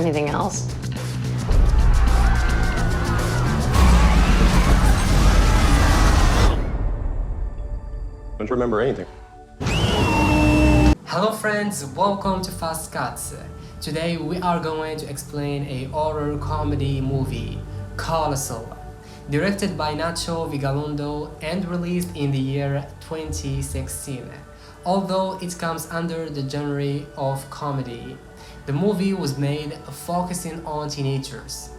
Anything else? Don't remember anything. Hello friends, welcome to Fastcuts. Today we are going to explain a horror comedy movie, Colossal, directed by Nacho Vigalondo and released in the year 2016. Although it comes under the genre of comedy, the movie was made focusing on teenagers.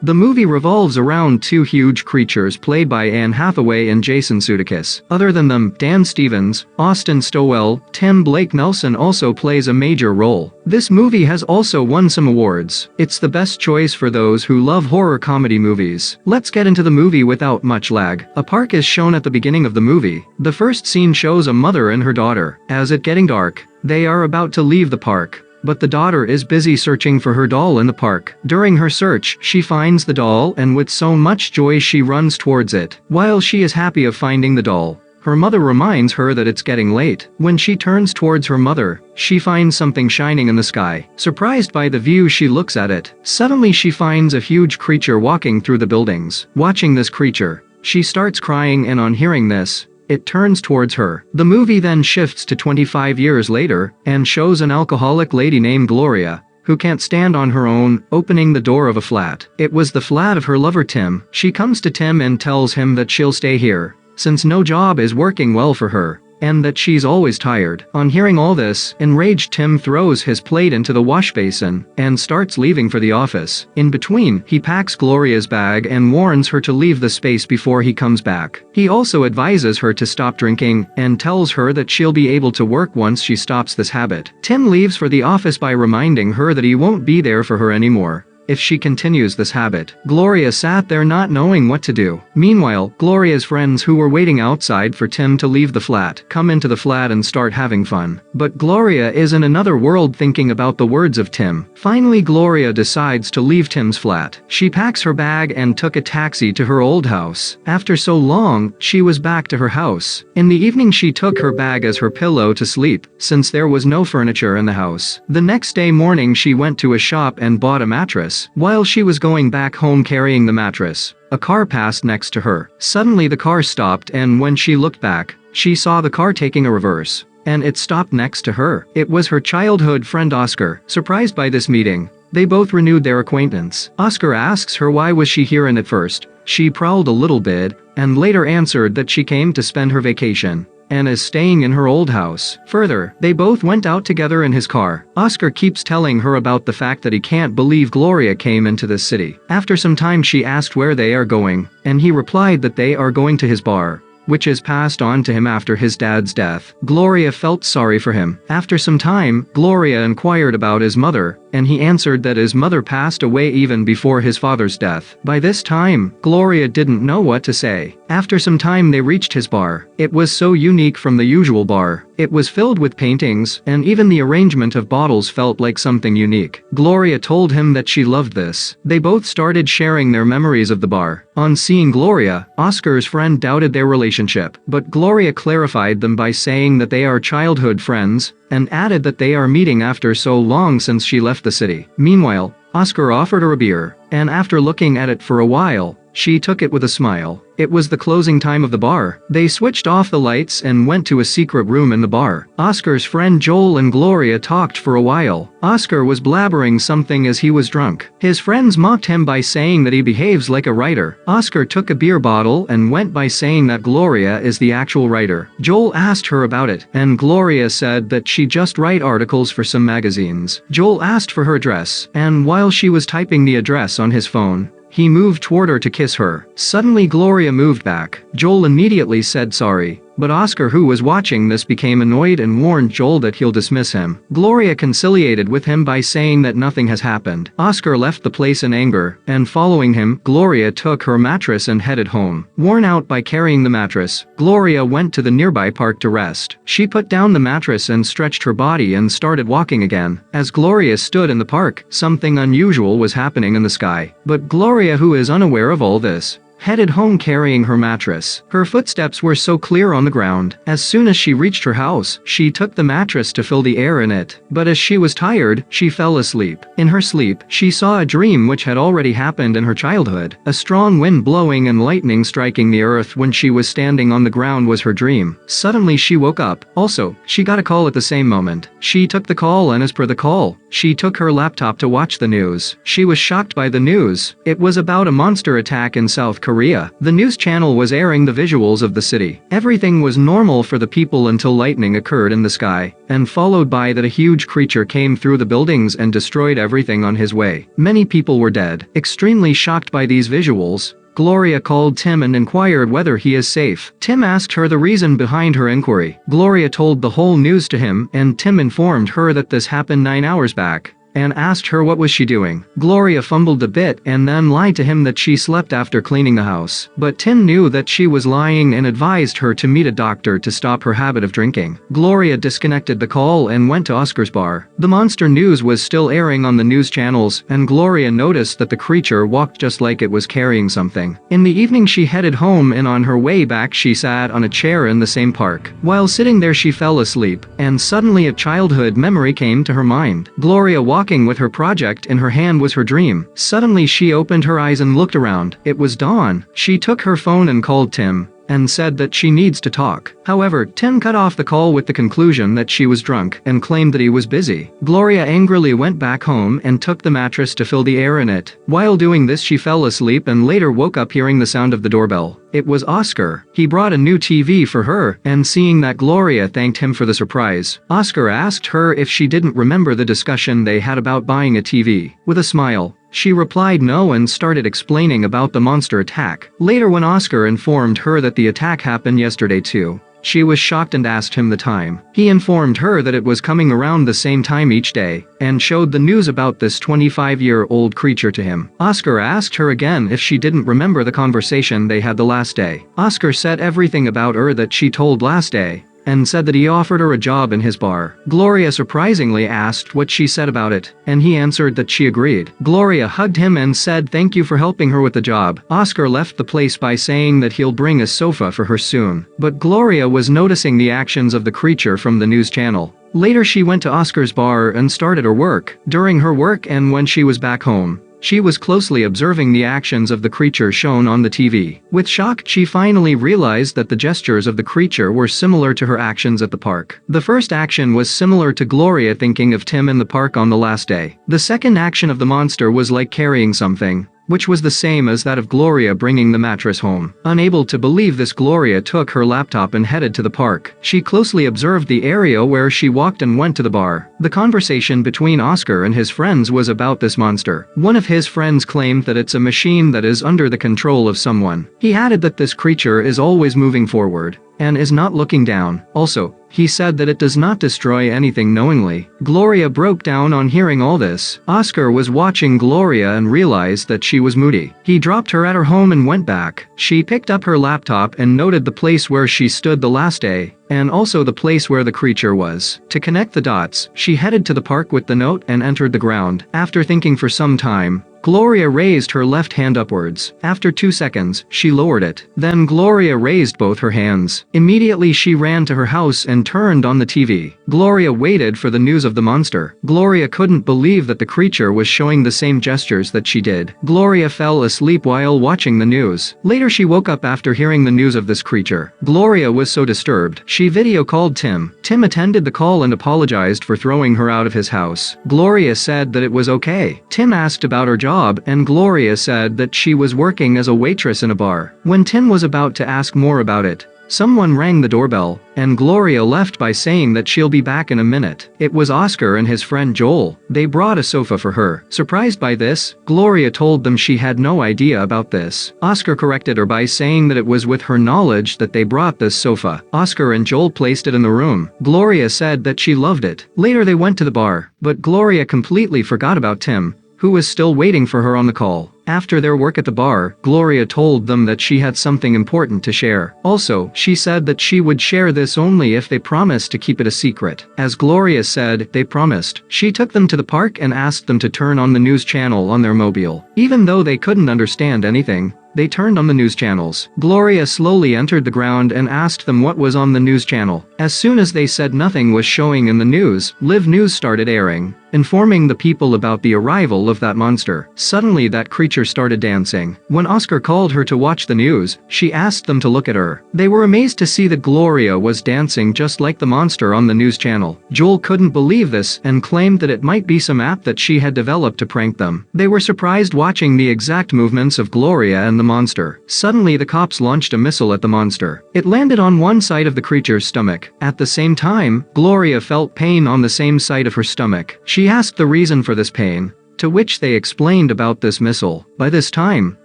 The movie revolves around two huge creatures played by Anne Hathaway and Jason Sudeikis. Other than them, Dan Stevens, Austin Stowell, Tim Blake Nelson also plays a major role. This movie has also won some awards. It's the best choice for those who love horror comedy movies. Let's get into the movie without much lag. A park is shown at the beginning of the movie. The first scene shows a mother and her daughter. As it's getting dark, they are about to leave the park. But the daughter is busy searching for her doll in the park. During her search, she finds the doll and with so much joy she runs towards it. While she is happy of finding the doll, her mother reminds her that it's getting late. When she turns towards her mother, she finds something shining in the sky. Surprised by the view, she looks at it. Suddenly she finds a huge creature walking through the buildings. Watching this creature, she starts crying, and on hearing this, it turns towards her. The movie then shifts to 25 years later and shows an alcoholic lady named Gloria, who can't stand on her own, opening the door of a flat. It was the flat of her lover Tim. She comes to Tim and tells him that she'll stay here, since no job is working well for her, and that she's always tired. On hearing all this, enraged Tim throws his plate into the wash basin and starts leaving for the office. In between, he packs Gloria's bag and warns her to leave the space before he comes back. He also advises her to stop drinking and tells her that she'll be able to work once she stops this habit. Tim leaves for the office by reminding her that he won't be there for her anymore if she continues this habit. Gloria sat there not knowing what to do. Meanwhile, Gloria's friends who were waiting outside for Tim to leave the flat come into the flat and start having fun. But Gloria is in another world thinking about the words of Tim. Finally, Gloria decides to leave Tim's flat. She packs her bag and took a taxi to her old house. After so long, she was back to her house. In the evening, she took her bag as her pillow to sleep, since there was no furniture in the house. The next day morning, she went to a shop and bought a mattress. While she was going back home carrying the mattress, a car passed next to her. Suddenly the car stopped, and when she looked back, she saw the car taking a reverse, and it stopped next to her. It was her childhood friend Oscar. Surprised by this meeting, they both renewed their acquaintance. Oscar asks her why was she here, and at first, she prowled a little bit, and later answered that she came to spend her vacation and is staying in her old house. Further, they both went out together in his car. Oscar keeps telling her about the fact that he can't believe Gloria came into this city. After some time, she asked where they are going, and he replied that they are going to his bar, which is passed on to him after his dad's death. Gloria felt sorry for him. After some time, Gloria inquired about his mother, and he answered that his mother passed away even before his father's death. By this time, Gloria didn't know what to say. After some time, they reached his bar. It was so unique from the usual bar. It was filled with paintings, and even the arrangement of bottles felt like something unique. Gloria told him that she loved this. They both started sharing their memories of the bar. On seeing Gloria, Oscar's friend doubted their relationship, but Gloria clarified them by saying that they are childhood friends, and added that they are meeting after so long since she left the city. Meanwhile, Oscar offered her a beer, and after looking at it for a while, she took it with a smile. It was the closing time of the bar. They switched off the lights and went to a secret room in the bar. Oscar's friend Joel and Gloria talked for a while. Oscar was blabbering something as he was drunk. His friends mocked him by saying that he behaves like a writer. Oscar took a beer bottle and went by saying that Gloria is the actual writer. Joel asked her about it, and Gloria said that she just write articles for some magazines. Joel asked for her address, and while she was typing the address on his phone, he moved toward her to kiss her. Suddenly Gloria moved back. Joel immediately said sorry, But Oscar, who was watching this, became annoyed and warned Joel that he'll dismiss him. Gloria conciliated with him by saying that nothing has happened. Oscar left the place in anger, and following him, Gloria took her mattress and headed home. Worn out by carrying the mattress, Gloria went to the nearby park to rest. She put down the mattress and stretched her body and started walking again. As Gloria stood in the park, something unusual was happening in the sky. But Gloria, who is unaware of all this, headed home carrying her mattress. Her footsteps were so clear on the ground. As soon as she reached her house, she took the mattress to fill the air in it. But as she was tired, she fell asleep. In her sleep, she saw a dream which had already happened in her childhood. A strong wind blowing and lightning striking the earth when she was standing on the ground was her dream. Suddenly she woke up. Also, she got a call at the same moment. She took the call, and as per the call, she took her laptop to watch the news. She was shocked by the news. It was about a monster attack in South Korea. The news channel was airing the visuals of the city. Everything was normal for the people until lightning occurred in the sky, and followed by that a huge creature came through the buildings and destroyed everything on his way. Many people were dead. Extremely shocked by these visuals, Gloria called Tim and inquired whether he is safe. Tim asked her the reason behind her inquiry. Gloria told the whole news to him, and Tim informed her that this happened 9 hours back, and asked her what was she doing. Gloria fumbled a bit and then lied to him that she slept after cleaning the house. But Tim knew that she was lying and advised her to meet a doctor to stop her habit of drinking. Gloria disconnected the call and went to Oscar's bar. The monster news was still airing on the news channels, and Gloria noticed that the creature walked just like it was carrying something. In the evening she headed home, and on her way back she sat on a chair in the same park. While sitting there she fell asleep, and suddenly a childhood memory came to her mind. Gloria walking with her project in her hand was her dream. Suddenly she opened her eyes and looked around. It was dawn. She took her phone and called Tim, and said that she needs to talk. However, Tim cut off the call with the conclusion that she was drunk and claimed that he was busy. Gloria angrily went back home and took the mattress to fill the air in it. While doing this she fell asleep and later woke up hearing the sound of the doorbell. It was Oscar. He brought a new TV for her, and seeing that, Gloria thanked him for the surprise. Oscar asked her if she didn't remember the discussion they had about buying a TV. With a smile, she replied no and started explaining about the monster attack. Later, when Oscar informed her that the attack happened yesterday too, she was shocked and asked him the time. He informed her that it was coming around the same time each day, and showed the news about this 25-year-old creature to him. Oscar asked her again if she didn't remember the conversation they had the last day. Oscar said everything about her that she told last day, and said that he offered her a job in his bar. Gloria surprisingly asked what she said about it, and he answered that she agreed. Gloria hugged him and said thank you for helping her with the job. Oscar left the place by saying that he'll bring a sofa for her soon, but Gloria was noticing the actions of the creature from the news channel. Later she went to Oscar's bar and started her work. During her work and when she was back home, she was closely observing the actions of the creature shown on the TV. With shock, she finally realized that the gestures of the creature were similar to her actions at the park. The first action was similar to Gloria thinking of Tim in the park on the last day. The second action of the monster was like carrying something, which was the same as that of Gloria bringing the mattress home. Unable to believe this, Gloria took her laptop and headed to the park. She closely observed the area where she walked and went to the bar. The conversation between Oscar and his friends was about this monster. One of his friends claimed that it's a machine that is under the control of someone. He added that this creature is always moving forward, and is not looking down. Also, he said that it does not destroy anything knowingly. Gloria broke down on hearing all this. Oscar was watching Gloria and realized that she was moody. He dropped her at her home and went back. She picked up her laptop and noted the place where she stood the last day, and also the place where the creature was. To connect the dots, she headed to the park with the note and entered the ground. After thinking for some time, Gloria raised her left hand upwards. After 2 seconds, she lowered it. Then Gloria raised both her hands. Immediately she ran to her house and turned on the TV. Gloria waited for the news of the monster. Gloria couldn't believe that the creature was showing the same gestures that she did. Gloria fell asleep while watching the news. Later she woke up after hearing the news of this creature. Gloria was so disturbed, she video called Tim. Tim attended the call and apologized for throwing her out of his house. Gloria said that it was okay. Tim asked about her job, and Gloria said that she was working as a waitress in a bar. When Tim was about to ask more about it, someone rang the doorbell, and Gloria left by saying that she'll be back in a minute. It was Oscar and his friend Joel. They brought a sofa for her. Surprised by this, Gloria told them she had no idea about this. Oscar corrected her by saying that it was with her knowledge that they brought this sofa. Oscar and Joel placed it in the room. Gloria said that she loved it. Later they went to the bar, but Gloria completely forgot about Tim, who was still waiting for her on the call. After their work at the bar, Gloria told them that she had something important to share. Also, she said that she would share this only if they promised to keep it a secret. As Gloria said, they promised. She took them to the park and asked them to turn on the news channel on their mobile. Even though they couldn't understand anything, they turned on the news channels. Gloria slowly entered the ground and asked them what was on the news channel. As soon as they said nothing was showing in the news, live news started airing, informing the people about the arrival of that monster. Suddenly that creature started dancing. When Oscar called her to watch the news, she asked them to look at her. They were amazed to see that Gloria was dancing just like the monster on the news channel. Joel couldn't believe this and claimed that it might be some app that she had developed to prank them. They were surprised watching the exact movements of Gloria and the monster. Suddenly the cops launched a missile at the monster. It landed on one side of the creature's stomach. At the same time, Gloria felt pain on the same side of her stomach. She asked the reason for this pain, to which they explained about this missile. By this time,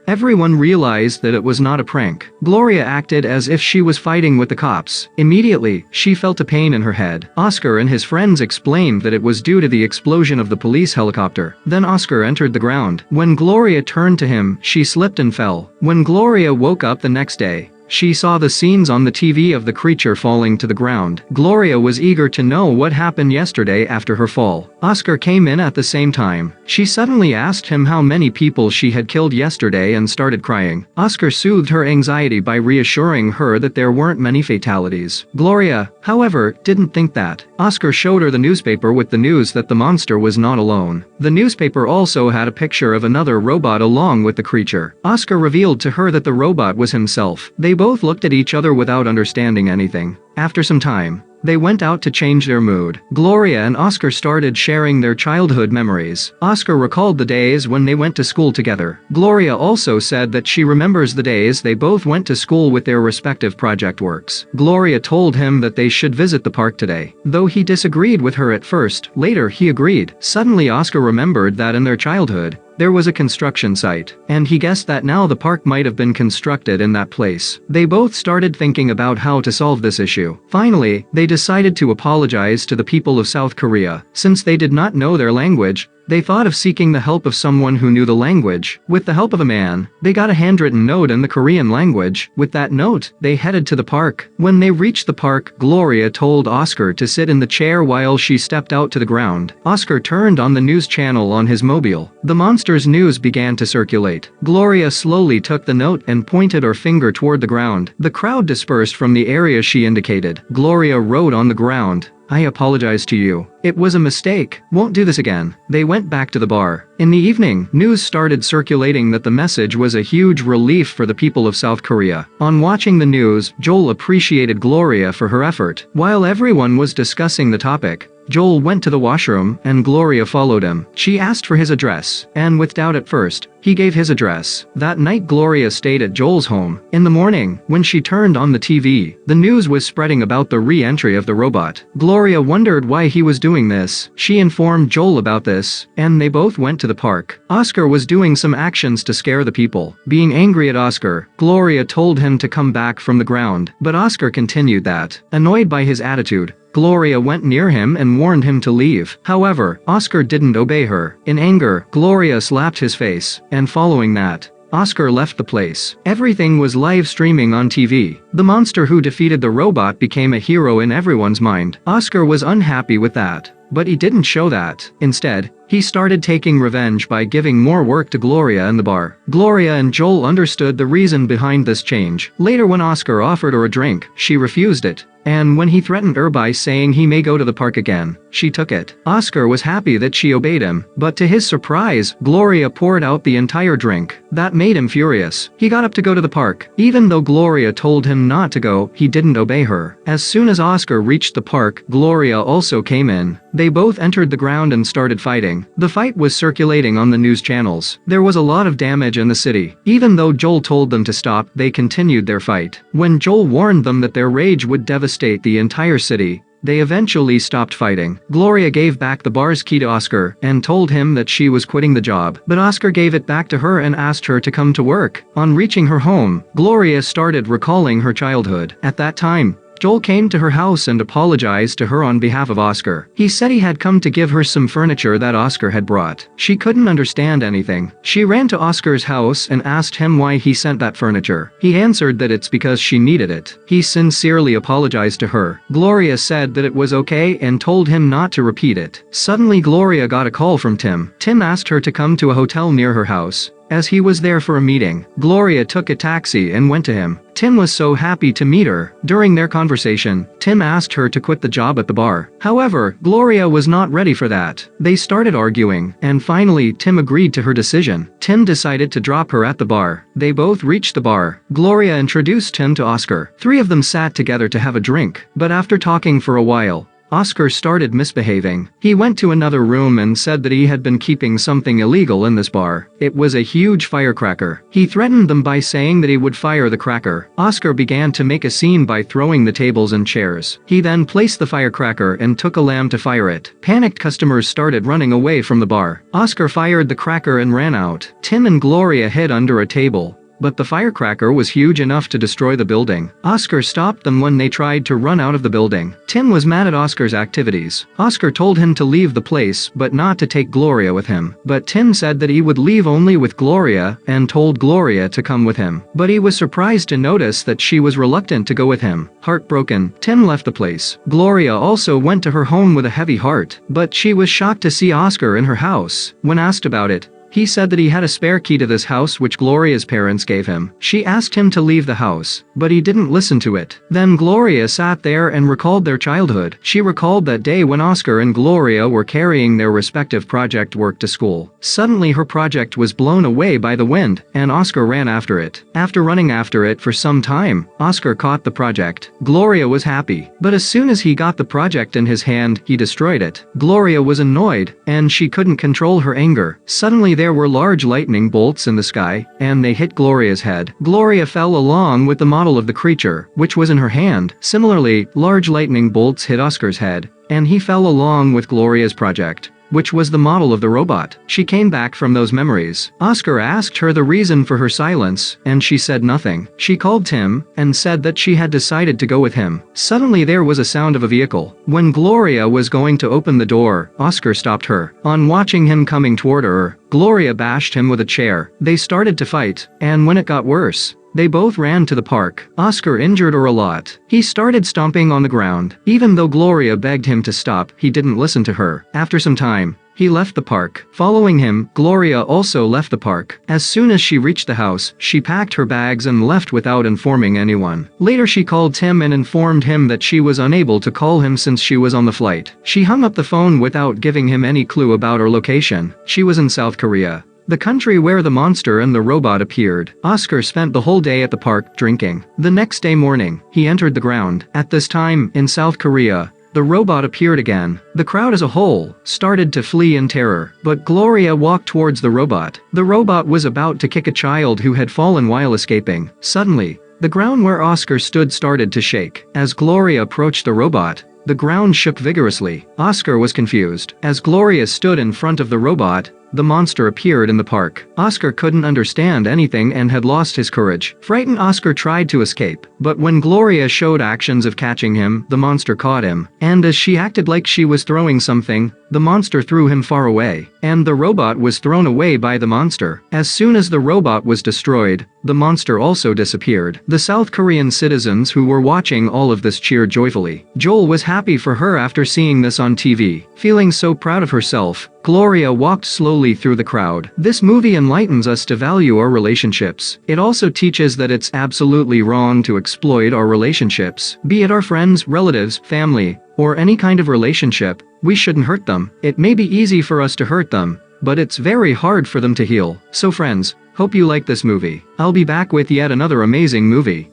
everyone realized that it was not a prank. Gloria acted as if she was fighting with the cops. Immediately, she felt a pain in her head. Oscar and his friends explained that it was due to the explosion of the police helicopter. Then Oscar entered the ground. When Gloria turned to him, she slipped and fell. When Gloria woke up the next day, she saw the scenes on the TV of the creature falling to the ground. Gloria was eager to know what happened yesterday after her fall. Oscar came in at the same time. She suddenly asked him how many people she had killed yesterday and started crying. Oscar soothed her anxiety by reassuring her that there weren't many fatalities. Gloria, however, didn't think that. Oscar showed her the newspaper with the news that the monster was not alone. The newspaper also had a picture of another robot along with the creature. Oscar revealed to her that the robot was himself. They both looked at each other without understanding anything. After some time, they went out to change their mood. Gloria and Oscar started sharing their childhood memories. Oscar recalled the days when they went to school together. Gloria also said that she remembers the days they both went to school with their respective project works. Gloria told him that they should visit the park today. Though he disagreed with her at first, later he agreed. Suddenly Oscar remembered that in their childhood, there was a construction site, and he guessed that now the park might have been constructed in that place. They both started thinking about how to solve this issue. Finally, they decided to apologize to the people of South Korea. Since they did not know their language, they thought of seeking the help of someone who knew the language. With the help of a man, they got a handwritten note in the Korean language. With that note, they headed to the park. When they reached the park, Gloria told Oscar to sit in the chair while she stepped out to the ground. Oscar turned on the news channel on his mobile. The monster's news began to circulate. Gloria slowly took the note and pointed her finger toward the ground. The crowd dispersed from the area she indicated. Gloria wrote on the ground, "I apologize to you. It was a mistake. Won't do this again." They went back to the bar. In the evening, news started circulating that the message was a huge relief for the people of South Korea. On watching the news, Joel appreciated Gloria for her effort. While everyone was discussing the topic, Joel went to the washroom, and Gloria followed him. She asked for his address, and with doubt at first, he gave his address. That night Gloria stayed at Joel's home. In the morning, when she turned on the TV, the news was spreading about the re-entry of the robot. Gloria wondered why he was doing this. She informed Joel about this, and they both went to the park. Oscar was doing some actions to scare the people. Being angry at Oscar, Gloria told him to come back from the ground, but Oscar continued that. Annoyed by his attitude, Gloria went near him and warned him to leave. However, Oscar didn't obey her. In anger, Gloria slapped his face, and following that, Oscar left the place. Everything was live streaming on TV. The monster who defeated the robot became a hero in everyone's mind. Oscar was unhappy with that, but he didn't show that. Instead, he started taking revenge by giving more work to Gloria in the bar. Gloria and Joel understood the reason behind this change. Later when Oscar offered her a drink, she refused it. And when he threatened her by saying he may go to the park again, she took it. Oscar was happy that she obeyed him, but to his surprise, Gloria poured out the entire drink. That made him furious. He got up to go to the park. Even though Gloria told him not to go, he didn't obey her. As soon as Oscar reached the park, Gloria also came in. They both entered the ground and started fighting. The fight was circulating on the news channels. There was a lot of damage in the city. Even though Joel told them to stop, they continued their fight. When Joel warned them that their rage would devastate the entire city, they eventually stopped fighting. Gloria gave back the bar's key to Oscar and told him that she was quitting the job. But Oscar gave it back to her and asked her to come to work. On reaching her home, Gloria started recalling her childhood. At that time, Joel came to her house and apologized to her on behalf of Oscar. He said he had come to give her some furniture that Oscar had brought. She couldn't understand anything. She ran to Oscar's house and asked him why he sent that furniture. He answered that it's because she needed it. He sincerely apologized to her. Gloria said that it was okay and told him not to repeat it. Suddenly Gloria got a call from Tim. Tim asked her to come to a hotel near her house, as he was there for a meeting. Gloria took a taxi and went to him. Tim was so happy to meet her. During their conversation, Tim asked her to quit the job at the bar. However, Gloria was not ready for that. They started arguing, and finally Tim agreed to her decision. Tim decided to drop her at the bar. They both reached the bar. Gloria introduced Tim to Oscar. Three of them sat together to have a drink, but after talking for a while, Oscar started misbehaving. He went to another room and said that he had been keeping something illegal in this bar. It was a huge firecracker. He threatened them by saying that he would fire the cracker. Oscar began to make a scene by throwing the tables and chairs. He then placed the firecracker and took a lamb to fire it. Panicked customers started running away from the bar. Oscar fired the cracker and ran out. Tim and Gloria hid under a table, but the firecracker was huge enough to destroy the building. Oscar stopped them when they tried to run out of the building. Tim was mad at Oscar's activities. Oscar told him to leave the place but not to take Gloria with him. But Tim said that he would leave only with Gloria and told Gloria to come with him. But he was surprised to notice that she was reluctant to go with him. Heartbroken, Tim left the place. Gloria also went to her home with a heavy heart, but she was shocked to see Oscar in her house. When asked about it, he said that he had a spare key to this house which Gloria's parents gave him. She asked him to leave the house, but he didn't listen to it. Then Gloria sat there and recalled their childhood. She recalled that day when Oscar and Gloria were carrying their respective project work to school. Suddenly her project was blown away by the wind, and Oscar ran after it. After running after it for some time, Oscar caught the project. Gloria was happy, but as soon as he got the project in his hand, he destroyed it. Gloria was annoyed, and she couldn't control her anger. Suddenly there were large lightning bolts in the sky, and they hit Gloria's head. Gloria fell along with the model of the creature, which was in her hand. Similarly, large lightning bolts hit Oscar's head, and he fell along with Gloria's project, which was the model of the robot. She came back from those memories. Oscar asked her the reason for her silence, and she said nothing. She called Tim and said that she had decided to go with him. Suddenly there was a sound of a vehicle. When Gloria was going to open the door, Oscar stopped her. On watching him coming toward her, Gloria bashed him with a chair. They started to fight, and when it got worse, they both ran to the park. Oscar injured her a lot. He started stomping on the ground. Even though Gloria begged him to stop, he didn't listen to her. After some time, he left the park. Following him, Gloria also left the park. As soon as she reached the house, she packed her bags and left without informing anyone. Later she called Tim and informed him that she was unable to call him since she was on the flight. She hung up the phone without giving him any clue about her location. She was in South Korea, the country where the monster and the robot appeared. Oscar spent the whole day at the park drinking. The next day morning, he entered the ground. At this time, in South Korea, the robot appeared again. The crowd as a whole started to flee in terror, but Gloria walked towards the robot. The robot was about to kick a child who had fallen while escaping. Suddenly, the ground where Oscar stood started to shake. As Gloria approached the robot, the ground shook vigorously. Oscar was confused. As Gloria stood in front of the robot, the monster appeared in the park. Oscar couldn't understand anything and had lost his courage. Frightened, Oscar tried to escape, but when Gloria showed actions of catching him, the monster caught him. And as she acted like she was throwing something, the monster threw him far away, and the robot was thrown away by the monster. As soon as the robot was destroyed, the monster also disappeared. The South Korean citizens who were watching all of this cheered joyfully. Joel was happy for her after seeing this on TV. Feeling so proud of herself, Gloria walked slowly through the crowd. This movie enlightens us to value our relationships. It also teaches that it's absolutely wrong to exploit our relationships. Be it our friends, relatives, family, or any kind of relationship, we shouldn't hurt them. It may be easy for us to hurt them, but it's very hard for them to heal. So friends, hope you like this movie. I'll be back with yet another amazing movie.